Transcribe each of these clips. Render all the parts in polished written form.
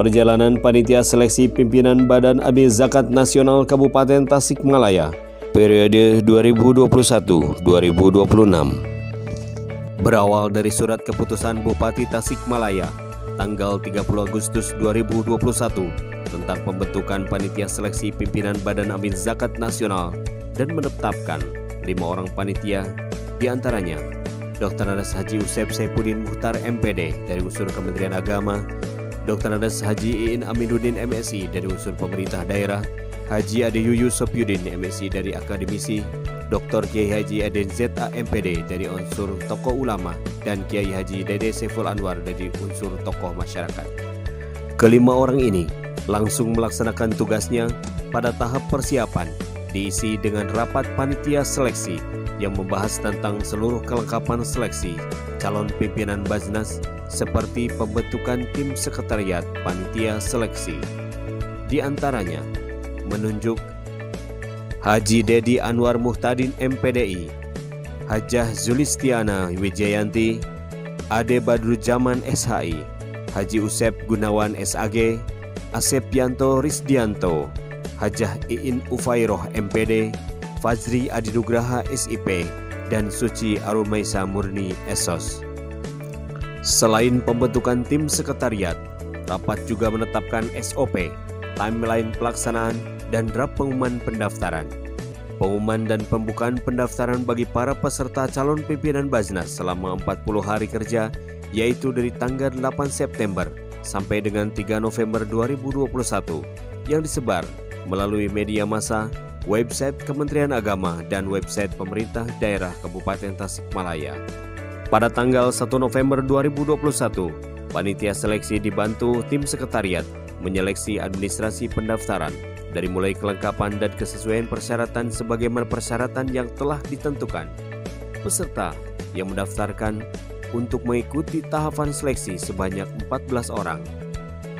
perjalanan Panitia Seleksi Pimpinan Badan Amil Zakat Nasional Kabupaten Tasikmalaya periode 2021-2026. Berawal dari surat keputusan Bupati Tasikmalaya tanggal 30 Agustus 2021 tentang pembentukan Panitia Seleksi Pimpinan Badan Amil Zakat Nasional dan menetapkan 5 orang panitia, diantaranya Dr. Andes Haji Usep Saifuddin Muhtar MPD dari unsur Kementerian Agama, Dr. Andes Haji Iin Aminuddin MSI dari unsur pemerintah daerah, Haji Ade Yuyu Sopyudin MSI dari akademisi, Dr. Kiai Haji Aden ZA MPD dari unsur tokoh ulama, dan Kiai Haji Dede Saiful Anwar dari unsur tokoh masyarakat. Kelima orang ini langsung melaksanakan tugasnya pada tahap persiapan, diisi dengan rapat panitia seleksi yang membahas tentang seluruh kelengkapan seleksi calon pimpinan Basnas seperti pembentukan tim sekretariat panitia seleksi. Di antaranya menunjuk Haji Dedi Anwar Muhtadin MPDI, Hajah Zulistiana Wijayanti, Ade Badruzzaman SHI, Haji Usep Gunawan SAG, Asep Yanto Risdianto, Hajah Iin Ufairoh MPD, Fazri Adinugraha SIP, dan Suci Arumaisa Murni SOS. Selain pembentukan tim sekretariat, rapat juga menetapkan SOP, timeline pelaksanaan, dan draft pengumuman pendaftaran. Pengumuman dan pembukaan pendaftaran bagi para peserta calon pimpinan Basnas selama 40 hari kerja, yaitu dari tanggal 8 September sampai dengan 3 November 2021, yang disebar melalui media massa, website Kementerian Agama, dan website pemerintah daerah Kabupaten Tasikmalaya. Pada tanggal 1 November 2021, panitia seleksi dibantu tim sekretariat menyeleksi administrasi pendaftaran dari mulai kelengkapan dan kesesuaian persyaratan sebagaimana persyaratan yang telah ditentukan. Peserta yang mendaftarkan untuk mengikuti tahapan seleksi sebanyak 14 orang.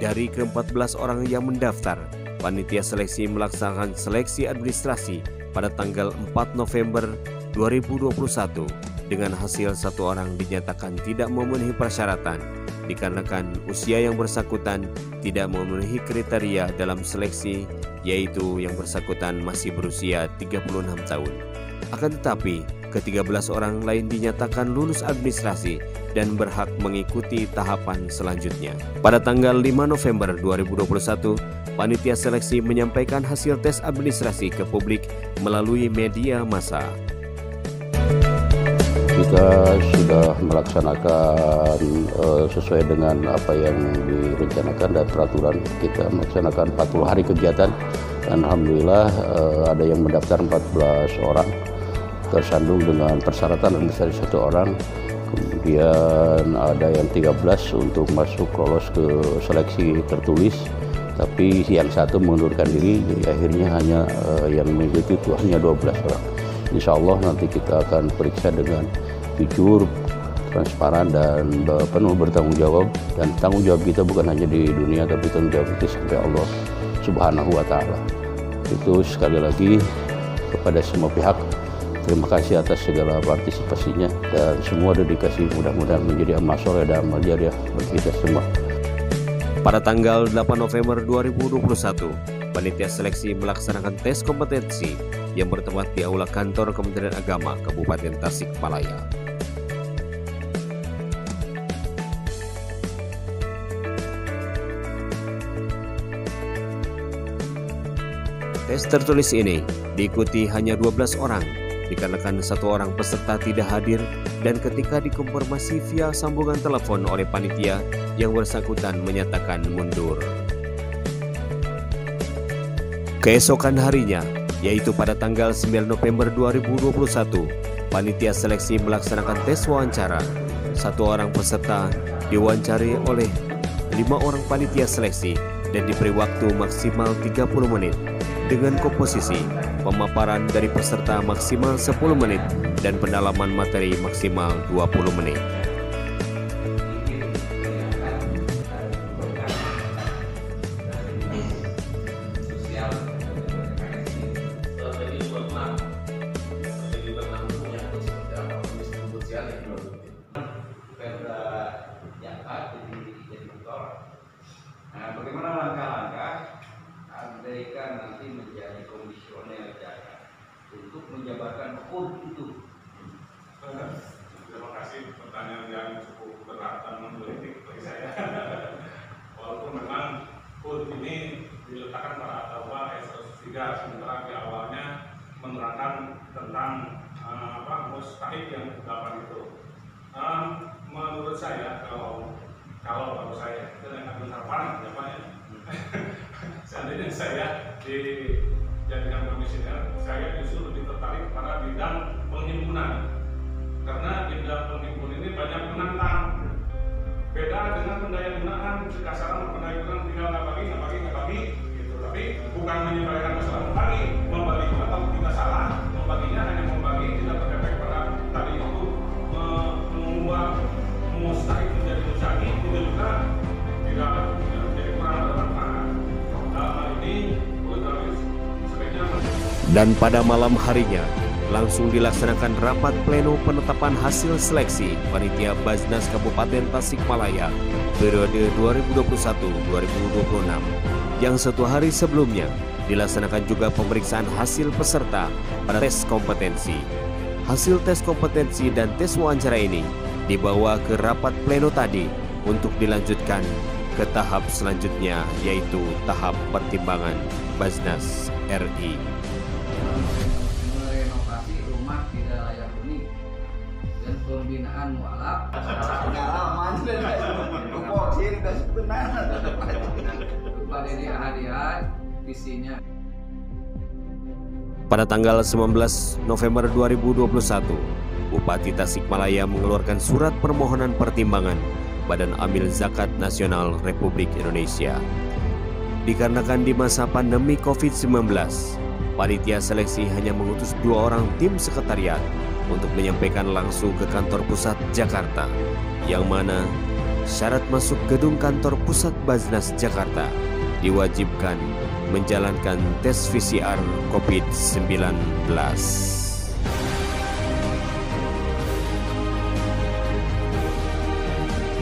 Dari ke-14 orang yang mendaftar, panitia seleksi melaksanakan seleksi administrasi pada tanggal 4 November 2021 dengan hasil 1 orang dinyatakan tidak memenuhi persyaratan dikarenakan usia yang bersangkutan tidak memenuhi kriteria dalam seleksi, yaitu yang bersangkutan masih berusia 36 tahun. Akan tetapi, ke-13 orang lain dinyatakan lulus administrasi dan berhak mengikuti tahapan selanjutnya. Pada tanggal 5 November 2021, panitia seleksi menyampaikan hasil tes administrasi ke publik melalui media massa. Kita sudah melaksanakan sesuai dengan apa yang direncanakan dan peraturan. Kita melaksanakan 40 hari kegiatan dan alhamdulillah ada yang mendaftar 14 orang, tersandung dengan persyaratan administrasi 1 orang. Kemudian ada yang 13 untuk masuk lolos ke seleksi tertulis, tapi yang 1 mengundurkan diri, jadi akhirnya hanya yang mengikuti itu hanya 12 orang. Insya Allah nanti kita akan periksa dengan jujur, transparan, dan penuh bertanggung jawab. Dan tanggung jawab kita bukan hanya di dunia, tapi tanggung jawab kita sampai Allah Subhanahu wa Ta'ala. Itu sekali lagi kepada semua pihak, terima kasih atas segala partisipasinya dan semua dedikasi, mudah-mudahan menjadi amal soleh dan amal jariah bagi kita semua. Pada tanggal 8 November 2021, panitia seleksi melaksanakan tes kompetensi yang bertempat di Aula Kantor Kementerian Agama Kabupaten Tasikmalaya. Tes tertulis ini diikuti hanya 12 orang, dikarenakan 1 orang peserta tidak hadir dan ketika dikonfirmasi via sambungan telepon oleh panitia, yang bersangkutan menyatakan mundur. Keesokan harinya, yaitu pada tanggal 9 November 2021, panitia seleksi melaksanakan tes wawancara. 1 orang peserta diwawancari oleh 5 orang panitia seleksi dan diberi waktu maksimal 30 menit dengan komposisi pemaparan dari peserta maksimal 10 menit dan pendalaman materi maksimal 20 menit. Perda Jakarta jadi motor. Nah, bagaimana yang cukup berat dan menggelitik bagi saya. Walaupun memang HUT ini diletakkan pada Al-Tawbah ayat 103, sementara di awalnya menerangkan tentang mustahik yang ke-8 itu. Menurut saya, kalau saya dengan Abdul Harpan, seandainya saya dijadikan komisioner, saya justru lebih tertarik pada bidang penghimpunan, karena bidang penghimpunan ini banyak menantang. Beda dengan pendayagunaan, kasaran pendayagunaan tinggal nggak bagi, gitu. Tapi bukan menyepelekan masalah membagi juga kalau kita salah, membaginya hanya membagi, tidak berefek pada tadi itu mengubah mustahik menjadi mustahik, itu juga tidak jadi kurang bermanfaat. Dalam hal ini, sebaiknya. Dan pada malam harinya langsung dilaksanakan rapat pleno penetapan hasil seleksi panitia Basnas Kabupaten Tasikmalaya periode 2021-2026 yang satu hari sebelumnya dilaksanakan juga pemeriksaan hasil peserta pada tes kompetensi. Hasil tes kompetensi dan tes wawancara ini dibawa ke rapat pleno tadi untuk dilanjutkan ke tahap selanjutnya, yaitu tahap pertimbangan Basnas RI. Renovasi rumah tidak layak huni dan pembinaan mualaf pengalaman kepada hadiah visinya. Pada tanggal 19 November 2021, Bupati Tasikmalaya mengeluarkan surat permohonan pertimbangan Badan Amil Zakat Nasional Republik Indonesia. Dikarenakan di masa pandemi COVID-19, panitia seleksi hanya mengutus 2 orang tim sekretariat untuk menyampaikan langsung ke kantor pusat Jakarta, yang mana syarat masuk gedung kantor pusat Basnas Jakarta diwajibkan menjalankan tes PCR COVID-19.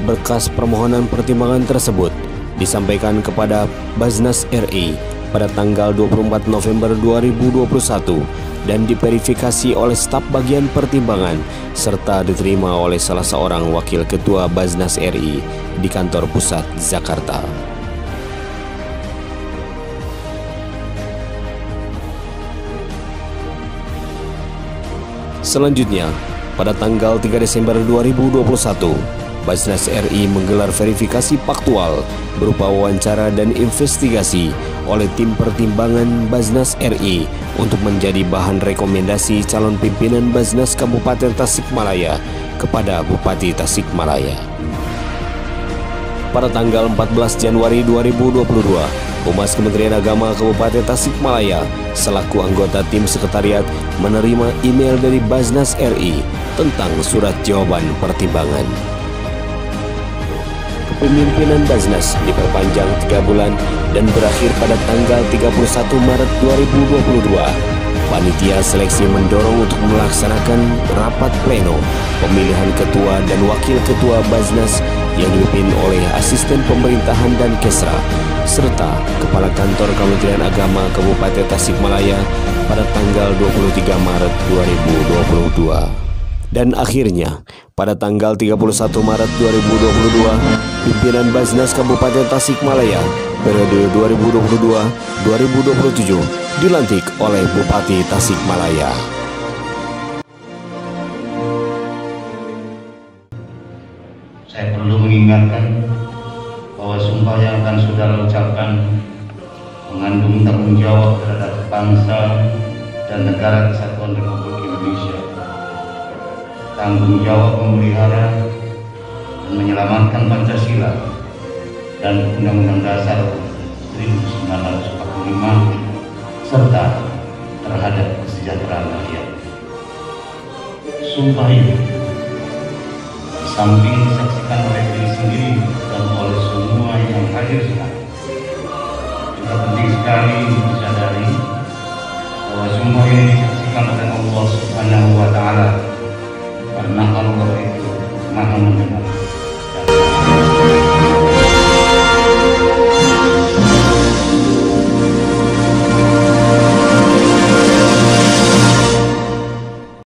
Berkas permohonan pertimbangan tersebut disampaikan kepada Basnas RI pada tanggal 24 November 2021 dan diverifikasi oleh staf bagian pertimbangan serta diterima oleh salah seorang wakil ketua Basnas RI di kantor pusat Jakarta. Selanjutnya, pada tanggal 3 Desember 2021, Basnas RI menggelar verifikasi faktual berupa wawancara dan investigasi oleh tim pertimbangan Basnas RI untuk menjadi bahan rekomendasi calon pimpinan Basnas Kabupaten Tasikmalaya kepada Bupati Tasikmalaya. Pada tanggal 14 Januari 2022, Humas Kementerian Agama Kabupaten Tasikmalaya selaku anggota tim sekretariat menerima email dari Basnas RI tentang surat jawaban pertimbangan. Kepemimpinan Basnas diperpanjang 3 bulan dan berakhir pada tanggal 31 Maret 2022. Panitia seleksi mendorong untuk melaksanakan rapat pleno pemilihan ketua dan wakil ketua Basnas yang dipimpin oleh asisten pemerintahan dan Kesra serta Kepala Kantor Kementerian Agama Kabupaten Tasikmalaya pada tanggal 23 Maret 2022. Dan akhirnya, pada tanggal 31 Maret 2022, pimpinan Basnas Kabupaten Tasikmalaya periode 2022-2027 dilantik oleh Bupati Tasikmalaya. Saya perlu mengingatkan bahwa sumpah yang akan saudara ucapkan mengandung tanggung jawab terhadap bangsa dan negara Kesatuan Republik Indonesia, tanggung jawab memelihara dan menyelamatkan Pancasila dan Undang-Undang Dasar 1945 serta terhadap kesejahteraan rakyat. Sumpah ini di samping disaksikan oleh diri sendiri dan oleh semua yang hadir sekarang, juga penting sekali disadari bahwa sumpah ini disaksikan oleh Allah Subhanahu